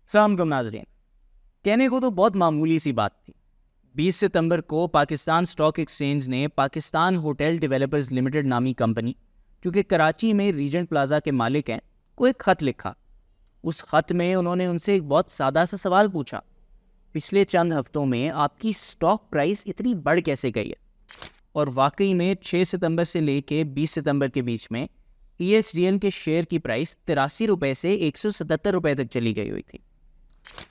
सलाम नाजरीन। कहने को तो बहुत मामूली सी बात थी। 20 सितंबर को पाकिस्तान स्टॉक एक्सचेंज ने पाकिस्तान होटल डेवलपर्स लिमिटेड नामी कंपनी, जो कि कराची में रीजेंट प्लाजा के मालिक हैं, को एक ख़त लिखा। उस ख़त में उन्होंने उनसे एक बहुत सादा सा सवाल पूछा, पिछले चंद हफ्तों में आपकी स्टॉक प्राइस इतनी बढ़ कैसे गई है? और वाकई में 6 सितंबर से लेके 20 सितंबर के बीच में PHDL के शेयर की प्राइस 83 रुपये से 177 रुपये तक चली गई हुई थी।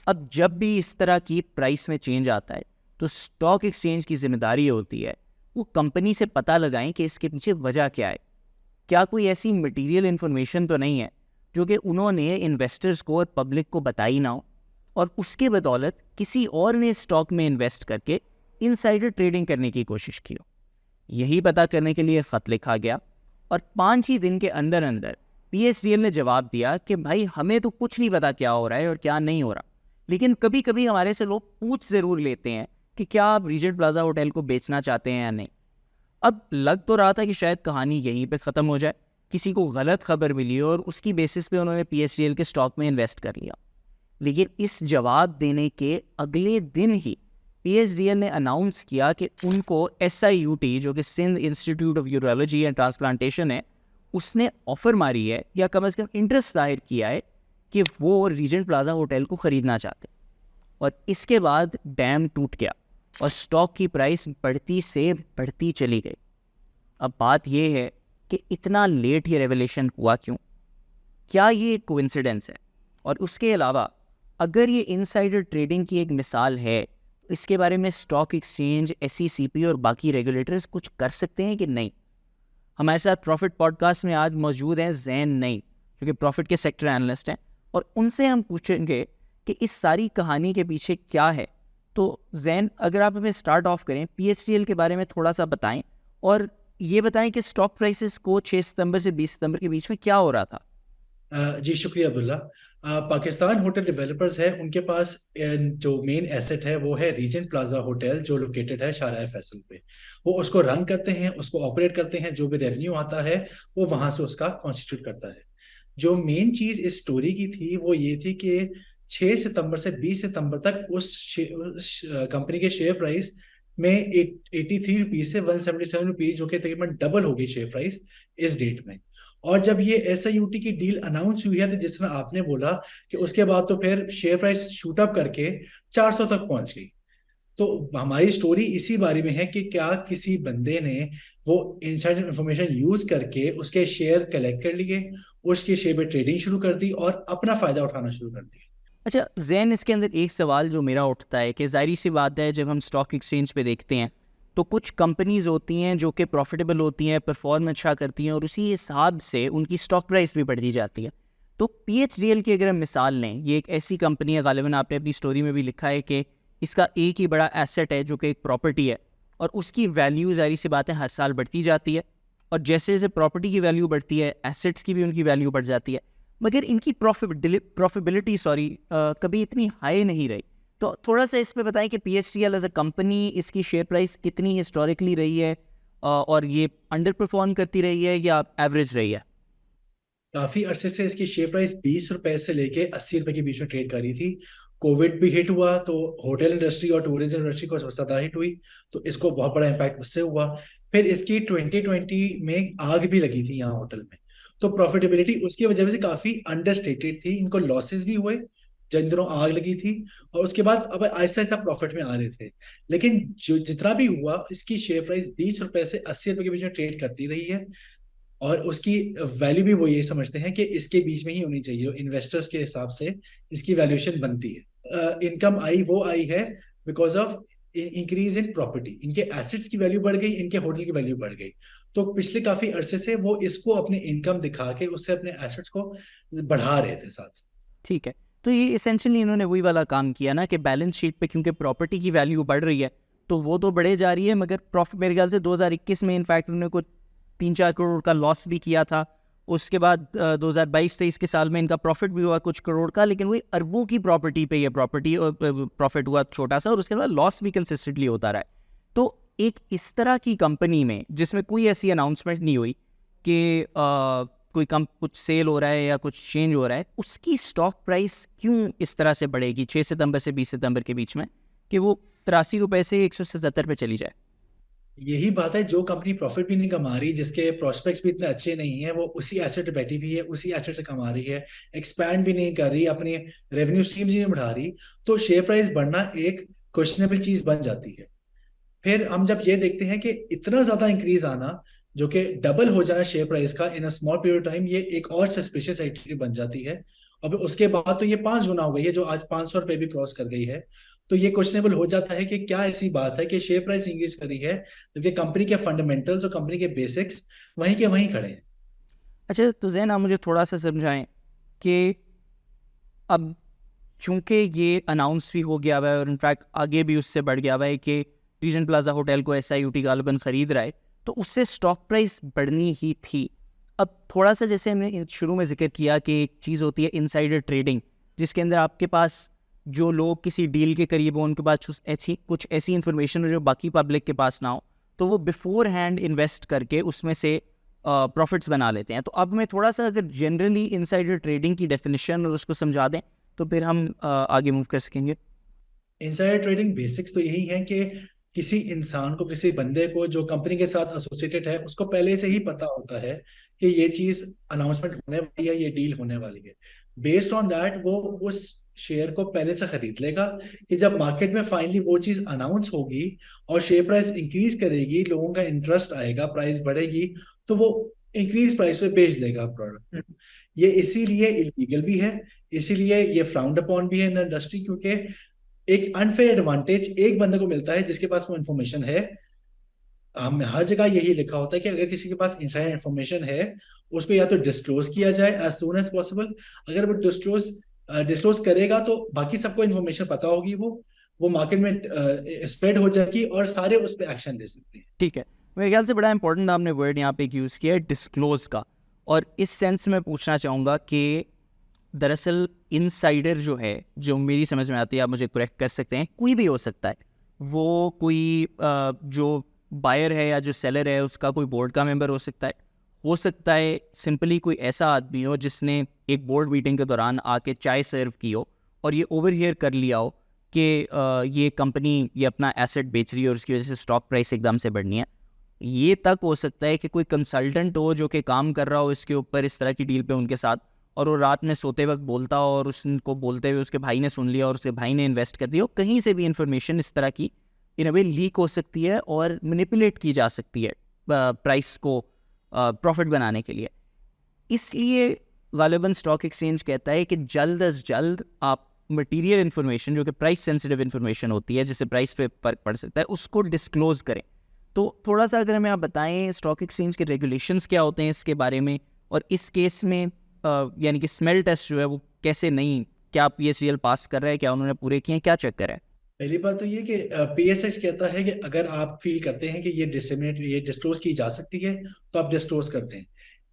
अब जब भी इस तरह की प्राइस में चेंज आता है तो स्टॉक एक्सचेंज की जिम्मेदारी होती है वो कंपनी से पता लगाएं कि इसके पीछे वजह क्या है। क्या कोई ऐसी मटेरियल इन्फॉर्मेशन तो नहीं है जो कि उन्होंने इन्वेस्टर्स को और पब्लिक को बताई ना हो, और उसके बदौलत किसी और ने स्टॉक में इन्वेस्ट करके इनसाइडर ट्रेडिंग करने की कोशिश की हो। यही पता करने के लिए ख़त लिखा गया और 5 ही दिन के अंदर अंदर PHDL ने जवाब दिया कि भाई हमें तो कुछ नहीं पता क्या हो रहा है और क्या नहीं हो रहा, लेकिन कभी कभी हमारे से लोग पूछ ज़रूर लेते हैं कि क्या आप रीजेंट प्लाजा होटल को बेचना चाहते हैं या नहीं। अब लग तो रहा था कि शायद कहानी यहीं पे ख़त्म हो जाए, किसी को गलत खबर मिली और उसकी बेसिस पे उन्होंने PHDL के स्टॉक में इन्वेस्ट कर लिया। लेकिन इस जवाब देने के अगले दिन ही PHDL ने अनाउंस किया कि उनको SIUT, जो कि Sindh Institute of Urology and Transplantation है, उसने ऑफर मारी है या कम से कम इंटरेस्ट जाहिर किया है कि वो रीजेंट प्लाजा होटल को ख़रीदना चाहते। और इसके बाद डैम टूट गया और स्टॉक की प्राइस बढ़ती से बढ़ती चली गई। अब बात यह है कि इतना लेट ये रेवलेशन हुआ क्यों? क्या ये एक कोइंसिडेंस है? और उसके अलावा अगर ये इनसाइडर ट्रेडिंग की एक मिसाल है, तो इसके बारे में स्टॉक एक्सचेंज, SECP और बाकी रेगुलेटर्स कुछ कर सकते हैं कि नहीं? हमारे साथ प्रॉफिट पॉडकास्ट में आज मौजूद हैं जैन नईम, जो कि प्रॉफिट के सेक्टर एनालिस्ट हैं, और उनसे हम पूछेंगे कि इस सारी कहानी के पीछे क्या है। तो जैन, अगर आप हमें स्टार्ट ऑफ करें, PHDL के बारे में थोड़ा सा बताएं और ये बताएं कि स्टॉक प्राइसेस को 6 सितंबर से 20 सितंबर के बीच में क्या हो रहा था। जी शुक्रिया अब्दुल्ला। पाकिस्तान होटल डेवलपर्स है, उनके पास जो मेन एसेट है वो है रीजेंट प्लाजा होटल, जो लोकेटेड है शाहराह फैसल पे। वो उसको रन करते हैं, उसको ऑपरेट करते हैं, जो भी रेवेन्यू आता है वो वहां से उसका कॉन्स्टिट्यूट करता है। जो मेन चीज इस स्टोरी की थी वो ये थी कि 6 सितंबर से 20 सितंबर तक उस कंपनी के शेयर प्राइस में 83 रुपीज से 177 रुपीज, जो कि तकरीबन डबल हो गई शेयर प्राइस इस डेट में। और जब ये SIUT की डील अनाउंस हुई है तो जिस तरह आपने बोला कि उसके बाद तो फिर शेयर प्राइस शूट अप करके 400 तक पहुंच गई। तो हमारी स्टोरी इसी बारे में है कि क्या किसी बंदे ने वो इनसाइडर इंफॉर्मेशन यूज करके उसके शेयर कलेक्ट कर लिए, उसके शेयर पे ट्रेडिंग शुरू कर दी और अपना फायदा उठाना शुरू कर दिया। अच्छा जैन, इसके अंदर एक सवाल जो मेरा उठता है कि जाहिर सी बात है, जब हम स्टॉक एक्सचेंज पे देखते हैं तो कुछ कंपनीज होती हैं जो कि प्रॉफिटेबल होती हैं, परफॉर्म अच्छा करती हैं और उसी हिसाब से उनकी स्टॉक प्राइस भी बढ़ती जाती है। तो PHDL की अगर हम मिसाल लें, ये एक ऐसी कंपनी है, गालिबन आपने अपनी स्टोरी में भी लिखा है कि इसका एक ही बड़ा एसेट है जो कि एक प्रॉपर्टी है, और उसकी वैल्यू जाहिर सी बात है हर साल बढ़ती जाती है, और जैसे जैसे प्रॉपर्टी की वैल्यू बढ़ती है एसेट्स की भी उनकी वैल्यू बढ़ जाती है, मगर इनकी प्रॉफिटेबिलिटी कभी इतनी हाई नहीं रही। तो थोड़ा सा इस पे बताएं कि PHDL एज अ कंपनी, इसकी शेयर प्राइस कितनी हिस्टोरिकली रही है और ये अंडर परफॉर्म करती रही है या एवरेज रही है? काफी अरसे से इसकी शेयर प्राइस 20 रुपए से लेके 80 रुपए के बीच में ट्रेड कर रही थी। कोविड भी हिट हुआ तो होटल इंडस्ट्री और टूरिज्म इंडस्ट्री को ज्यादा हिट हुई, तो इसको बहुत बड़ा इम्पैक्ट उससे हुआ। फिर इसकी 2020 में आग भी लगी थी यहाँ होटल में, तो प्रॉफिटेबिलिटी उसकी वजह से काफी अंडरस्टेटेड थी। इनको लॉसेस भी हुए जिन दिनों आग लगी थी, और उसके बाद अब आहिस्ता आहिस्ता प्रॉफिट में आ रहे थे। लेकिन जो जितना भी हुआ, इसकी शेयर प्राइस 20 रुपए से 80 रुपए के बीच में ट्रेड करती रही है, और उसकी वैल्यू भी वो ये समझते हैं कि इसके बीच में ही होनी चाहिए। इन्वेस्टर्स के हिसाब से इसकी वैल्यूएशन बनती है। इनकम वो आई है because of increase in property. इनके एसेट्स की वैल्यू बढ़ गई, इनके होटल की वैल्यू बढ़ गई। तो पिछले काफी अरसे से वो इसको अपनी इनकम दिखा के उससे अपने एसेट्स को बढ़ा रहे थे साथ साथ। ठीक है, तो ये इसेंशियली इन्होंने वही वाला काम किया ना कि बैलेंस शीट पे क्योंकि प्रॉपर्टी की वैल्यू बढ़ रही है तो वो तो बढ़े जा रही है, मगर प्रॉफिट मेरे ख्याल से 2021 में इनफैक्ट उन्होंने कुछ 3-4 करोड़ का लॉस भी किया था। उसके बाद 2022-23 के साल में इनका प्रॉफिट भी हुआ कुछ करोड़ का, लेकिन वही अरबों की प्रॉपर्टी पे ये प्रॉपर्टी और प्रॉफिट हुआ छोटा सा, और उसके बाद लॉस भी कंसिस्टेंटली होता रहा है। तो एक इस तरह की कंपनी में जिसमें कोई ऐसी अनाउंसमेंट नहीं हुई कि कोई कम कुछ सेल हो रहा है या कुछ चेंज हो रहा है, उसकी स्टॉक प्राइस क्यों इस तरह से बढ़ेगी 6 सितंबर से 20 सितंबर के बीच में, कि वो 83 रुपये से 177 पे चली जाए? यही बात है, जो कंपनी प्रॉफिट भी नहीं कमा रही, जिसके प्रोस्पेक्ट्स भी इतने अच्छे नहीं है, वो उसी एसेट पे बैठी हुई है, उसी एसेट से कमा रही है, एक्सपैंड भी नहीं कर रही, अपने रेवेन्यू स्ट्रीम्स ही नहीं बढ़ा रही, तो शेयर प्राइस बढ़ना एक क्वेश्चनेबल चीज बन जाती है। फिर हम जब ये देखते हैं कि इतना ज्यादा इंक्रीज आना, जो कि डबल हो जाना शेयर प्राइस का इन अ स्मॉल पीरियड टाइम, ये एक और सस्पिशियस एक्टिविटी बन जाती है। और फिर उसके बाद तो ये 5 गुना हो गई है, जो आज 500 रुपये भी क्रॉस कर गई है। तो ये क्वेश्चनेबल हो जाता है कि क्या ऐसी बात है कि शेयर प्राइस इंक्रीज करी है, जबकि कंपनी के फंडामेंटल्स और कंपनी के बेसिक्स वहीं के वहीं खड़े हैं। अच्छा, तो जैन आप मुझे थोड़ा सा समझाएं कि अब चूंकि ये अनाउंस भी हो गया हुआ है और इनफैक्ट आगे भी उससे बढ़ गया हुआ है कि रीजेंट प्लाजा होटल को SIUT गालिबन ख़रीद रहा है, तो उससे स्टॉक प्राइस बढ़नी ही थी। अब थोड़ा सा जैसे हमने शुरू में जिक्र किया कि एक चीज़ होती है इनसाइडर ट्रेडिंग, जिसके अंदर आपके पास जो लोग किसी डील के करीब हो, उनके पास कुछ ऐसी इन्फॉर्मेशन हो जो बाकी पब्लिक के पास ना हो, तो वो बिफोर हैंड इन्वेस्ट करके उसमें से प्रॉफिट्स बना लेते हैं। तो अब मैं थोड़ा सा अगर जनरली इनसाइडर ट्रेडिंग की डेफिनेशन और उसको समझा दें तो फिर हम आगे मूव कर सकेंगे। इनसाइडर ट्रेडिंग बेसिक्स तो यही है कि किसी इंसान को, किसी बंदे को जो कंपनी के साथ एसोसिएटेड है, उसको पहले से ही पता होता है कि ये चीज अनाउंसमेंट होने वाली है, ये डील होने वाली है। बेस्ड ऑन दैट वो उस शेयर को पहले से खरीद लेगा कि जब मार्केट में फाइनली वो चीज अनाउंस होगी और शेयर प्राइस इंक्रीज करेगी, लोगों का इंटरेस्ट आएगा, प्राइस बढ़ेगी, तो वो इंक्रीज प्राइस पे बेच देगा प्रोडक्ट। ये इसीलिए इलीगल भी है, इसीलिए ये फ्राउंड अपॉन भी है इन इंडस्ट्री, क्योंकि एक अनफेयर एडवांटेज एक बंदे को मिलता है जिसके पास वो इन्फॉर्मेशन है। हम हर जगह यही लिखा होता है कि अगर किसी के पास इनसाइड इन्फॉर्मेशन है, उसको या तो डिस्क्लोज किया जाए एज सून एज पॉसिबल। अगर वो डिस्क्लोज डिस्क्लोज करेगा तो बाकी सबको इन्फॉर्मेशन पता होगी, वो मार्केट में स्प्रेड हो जाएगी और सारे उस पर एक्शन ले सकते हैं। ठीक है, मेरे ख्याल से बड़ा इंपॉर्टेंट आपने वर्ड यहाँ पे यूज़ किया है, डिस्क्लोज का। और इस सेंस में पूछना चाहूँगा कि दरअसल इनसाइडर जो है, जो मेरी समझ में आती है, आप मुझे करेक्ट कर सकते हैं, कोई भी हो सकता है। वो कोई जो बायर है या जो सेलर है उसका कोई बोर्ड का मेंबर हो सकता है सिंपली कोई ऐसा आदमी हो जिसने एक बोर्ड मीटिंग के दौरान आके चाय सर्व की हो और ये ओवरहियर कर लिया हो कि ये कंपनी ये अपना एसेट बेच रही है और उसकी वजह से स्टॉक प्राइस एकदम से बढ़नी है। ये तक हो सकता है कि कोई कंसल्टेंट हो जो कि काम कर रहा हो इसके ऊपर, इस तरह की डील पे उनके साथ, और वो रात में सोते वक्त बोलता हो और उसको बोलते हुए उसके भाई ने सुन लिया और उसके भाई ने इन्वेस्ट कर दिया हो। कहीं से भी इंफॉर्मेशन इस तरह की इन अ वे लीक हो सकती है और मैनिपुलेट की जा सकती है प्राइस को प्रॉफिट बनाने के लिए। इसलिए गालिबन स्टॉक एक्सचेंज कहता है कि जल्द अज जल्द आप मटेरियल इन्फॉर्मेशन जो कि प्राइस सेंसिटिव इन्फॉर्मेशन होती है, जिससे प्राइस पे फर्क पड़ सकता है, उसको डिस्क्लोज करें। तो थोड़ा सा अगर हमें आप बताएं स्टॉक एक्सचेंज के रेगुलेशंस क्या होते हैं इसके बारे में, और इस केस में यानी कि स्मेल टेस्ट जो है वो कैसे, नहीं क्या PSGL पास कर रहा है, क्या उन्होंने पूरे किए हैं, क्या चेक करा है? पहली बात तो ये कि PSX कहता है कि अगर आप फील करते हैं कि ये डिस्क्लोज की जा सकती है तो आप डिस्क्लोज करते हैं।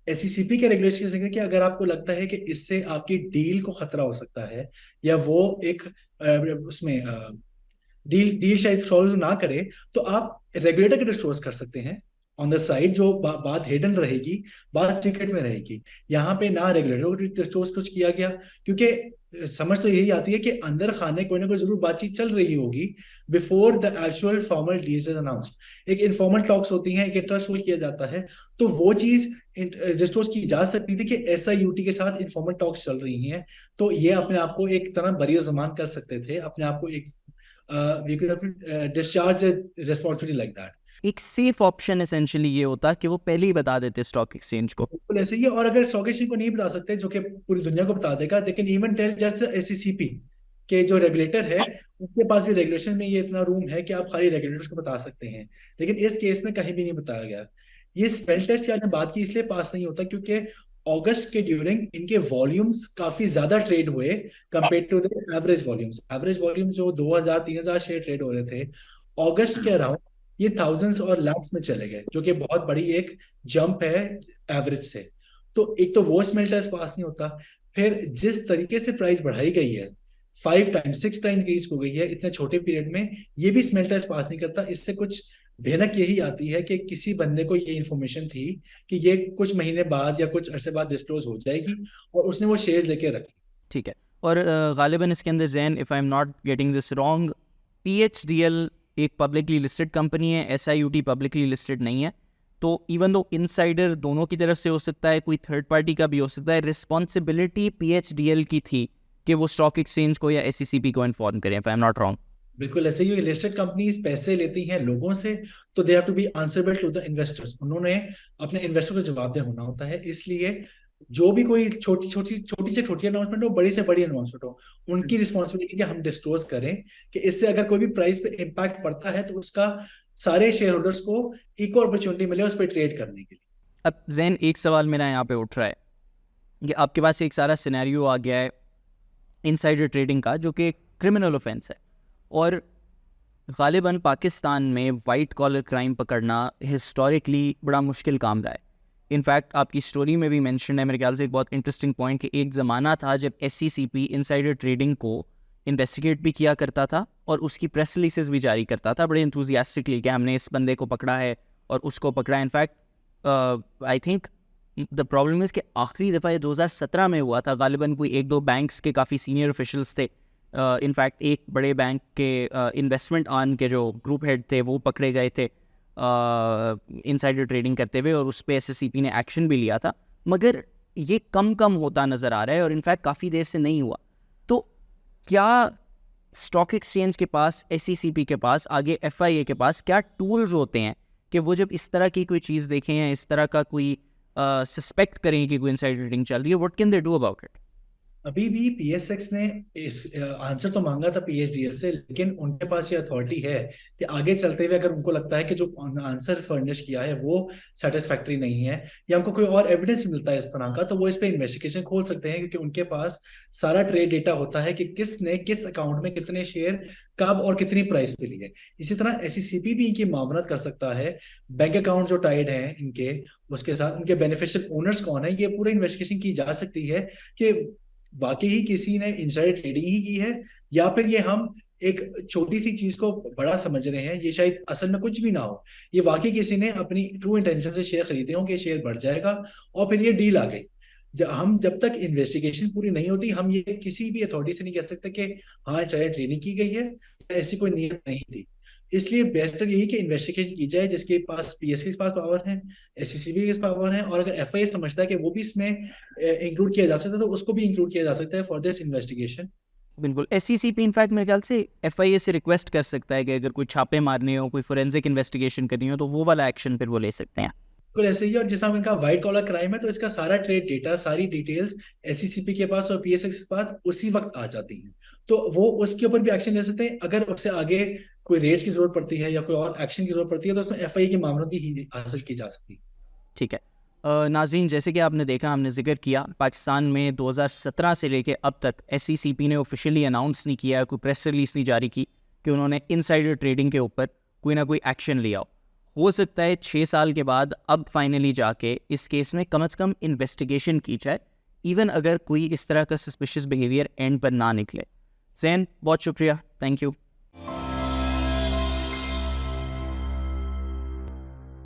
SECP के रेगुलेशन है कि अगर आपको लगता है कि इससे आपकी डील को खतरा हो सकता है, या वो एक उसमें डील डील शायद सॉल्व ना करे, तो आप रेगुलेटर के डिस्क्लोज कर सकते हैं ऑन द साइड। जो बात हिडन रहेगी, बात सीक्रेट में रहेगी। यहाँ पे ना रेगुलेटर को डिस्क्लोज कुछ किया गया, क्योंकि समझ तो यही आती है कि अंदर खाने कोई ना कोई जरूर बातचीत चल रही होगी before the actual formal deals is announced. एक इनफॉर्मल टॉक्स होती हैं, एक इंटरेस्ट किया जाता है, तो वो चीज डिस्क्लोज की जा सकती थी कि SIUT के साथ इनफॉर्मल टॉक्स चल रही हैं। तो ये अपने आप को एक तरह बरी जमान कर सकते थे, अपने आप को एक डिस्चार्ज रिस्पॉन्सिबिलिटी लाइक दैट। एक सेफ ऑप्शन एसेंशियली ये होता कि वो पहले ही बता देते स्टॉक एक्सचेंज को। बिल्कुल ऐसे ही है। और अगर स्टॉक एक्सचेंज को नहीं बता सकते, जो कि पूरी दुनिया को बता देगा, लेकिन इवन टेल जस्ट SECP के जो रेगुलेटर है, उनके पास भी रेगुलेशन में ये इतना रूम है कि आप खाली रेगुलेटर्स को बता सकते हैं, लेकिन इस केस में कहीं भी नहीं बताया गया। ये स्पेल टेस्ट की आपने बात की, इसलिए पास नहीं होता क्योंकि अगस्त के ड्यूरिंग इनके वॉल्यूम्स काफी ज्यादा ट्रेड हुए compare to the average volumes. Average volume जो 2000-3000 शेयर ट्रेड हो रहे थे, अगस्त के अराउंड ये थाउजेंड्स और लैक्स में चले गए, जो कि बहुत बड़ी एक जंप है एवरेज से। तो एक तो वो स्मेल टेस्ट पास नहीं होता, फिर जिस तरीके से प्राइस बढ़ाई गई है, 5 टाइम 6 टाइम इंक्रीज हो गई है इतने छोटे पीरियड में, ये भी स्मेल टेस्ट पास नहीं करता। इससे कुछ भयानक यही आती है कि किसी बंदे को ये इन्फॉर्मेशन थी कि ये कुछ महीने बाद या कुछ अरसे बाद डिस्क्लोज हो जाएगी और उसने वो शेयर्स लेके रखे। ठीक है। और गालिबन इसके अंदर Jain, if I am not getting this wrong, PHDL एक पब्लिकली लिस्टेड कंपनी है, SIUT पब्लिकली लिस्टेड नहीं है। तो इवन दो इनसाइडर दोनों की तरफ से हो सकता है, कोई थर्ड पार्टी का भी हो सकता है, रिस्पॉन्सिबिलिटी PHDL की थी कि वो स्टॉक एक्सचेंज को या SECP को इन्फॉर्म करें, if I am not wrong. बिल्कुल ऐसे ही लिस्टेड कंपनीज पैसे लेती हैं लोगों से, तो they have to be answerable to the investors. उन्होंने अपने इन्वेस्टर को जवाबदेह होना होता है। इसलिए जो भी कोई छोटी से छोटी अनाउंसमेंट हो, बड़ी से बड़ी अनाउंसमेंट हो, उनकी रिस्पॉन्सिबिलिटी कि हम डिस्क्लोज करें कि इससे अगर कोई भी प्राइस पे इम्पैक्ट पड़ता है तो उसका सारे शेयर होल्डर्स को इक्वल अपॉर्चुनिटी मिले उस पर ट्रेड करने के लिए। अब जैन एक सवाल मेरा यहाँ पे उठ रहा है कि आपके पास एक सारा सिनेरियो आ गया है इनसाइडर ट्रेडिंग का, जो कि क्रिमिनल ऑफेंस है, और गालिबन पाकिस्तान में वाइट कॉलर क्राइम पकड़ना हिस्टोरिकली बड़ा मुश्किल काम रहा है। इनफैक्ट आपकी स्टोरी में भी मेंशन है मेरे ख्याल से एक बहुत इंटरेस्टिंग पॉइंट कि एक ज़माना था जब SECP इनसाइडर ट्रेडिंग को इन्वेस्टिगेट भी किया करता था और उसकी प्रेस रिलीजेस भी जारी करता था बड़े इंथुजियास्टिकली कि हमने इस बंदे को पकड़ा है और उसको पकड़ा है। In fact I think the problem is कि आखिरी दफ़ा ये 2017 में हुआ था। गालिबन कोई एक दो बैंक्स के काफ़ी सीनियर ऑफिशियल्स थे, इनफैक्ट एक बड़े बैंक के इन्वेस्टमेंट आर्म के जो ग्रुप हेड थे वो पकड़े गए थे इनसाइडर ट्रेडिंग करते हुए, और उस पर SECP ने एक्शन भी लिया था। मगर ये कम कम होता नज़र आ रहा है और इनफैक्ट काफ़ी देर से नहीं हुआ। तो क्या स्टॉक एक्सचेंज के पास, SECP के पास, आगे FIA के पास क्या टूल्स होते हैं कि वो जब इस तरह की कोई चीज़ देखें या इस तरह का कोई सस्पेक्ट करें कि कोई इनसाइडर ट्रेडिंग चल रही है, what can they do about it? अभी भी PSX ने इस आंसर तो मांगा था PHDL से, लेकिन उनके पास ये अथॉरिटी है कि आगे चलते हुए अगर उनको लगता है कि जो आंसर फर्निश किया है वो सेटिस्फैक्टरी नहीं है या उनको कोई और एविडेंस मिलता है इस तरह का, तो वो इस पे इन्वेस्टिगेशन खोल सकते हैं, क्योंकि उनके पास सारा ट्रेड डेटा होता है कि किसने किस अकाउंट में कितने शेयर कब और कितनी प्राइस पे लिए। इसी तरह SECP भी इनकी मावनत कर सकता है। बैंक अकाउंट जो टाइड है इनके, उसके साथ उनके बेनिफिशियल ओनर्स कौन है, ये पूरा इन्वेस्टिगेशन की जा सकती है कि वाकई ही किसी ने इनसाइड ट्रेडिंग ही की है या फिर ये हम एक छोटी सी चीज को बड़ा समझ रहे हैं, ये शायद असल में कुछ भी ना हो, ये वाकई किसी ने अपनी ट्रू इंटेंशन से शेयर खरीदे हो कि शेयर बढ़ जाएगा और फिर ये डील आ गई। जब तक इन्वेस्टिगेशन पूरी नहीं होती हम ये किसी भी अथॉरिटी से नहीं कह सकते कि हाँ चाहे ट्रेनिंग की गई है, ऐसी कोई नीयत नहीं थी। इसलिए बेहतर यही कि इन्वेस्टिगेशन की जाए, जिसके पास PSC के पास पावर है, SECP के पावर है, और अगर FIA समझता है कि वो भी इसमें इंक्लूड किया जा सकता है तो उसको भी इंक्लूड किया जा सकता है फॉर दिस इन्वेस्टिगेशन। बिल्कुल। SECP इनफैक्ट मेरे ख्याल से FIA से रिक्वेस्ट कर सकता है कि अगर कोई छापे मारने हो, कोई फोरेंसिक इन्वेस्टिगेशन करनी हो, तो वो वाला एक्शन फिर वो ले सकते हैं। बिल्कुल ऐसे ही। और जिस तरह इनका व्हाइट कॉलर क्राइम है तो इसका सारा ट्रेड डेटा, सारी डिटेल्स SECP के पास और PSX के पास उसी वक्त आ जाती हैं, तो वो उसके ऊपर भी एक्शन ले सकते हैं। अगर उससे आगे कोई रेट्स की जरूरत पड़ती है या कोई और एक्शन की जरूरत पड़ती है तो उसमें FIA की मामलों की हासिल की जा सकती है। ठीक है। नाज़रीन, जैसे कि आपने देखा, हमने जिक्र किया पाकिस्तान में 2017 से लेके अब तक SECP ने ऑफिशियली अनाउंस नहीं किया, कोई प्रेस रिलीज नहीं जारी की कि उन्होंने इनसाइडर ट्रेडिंग के ऊपर कोई ना कोई एक्शन लिया हो सकता है 6 साल के बाद अब फाइनली जाके इस केस में कम से कम इन्वेस्टिगेशन की जाए, इवन अगर कोई इस तरह का सस्पिशियस बिहेवियर एंड पर ना निकले। जैन, बहुत शुक्रिया, थैंक यू।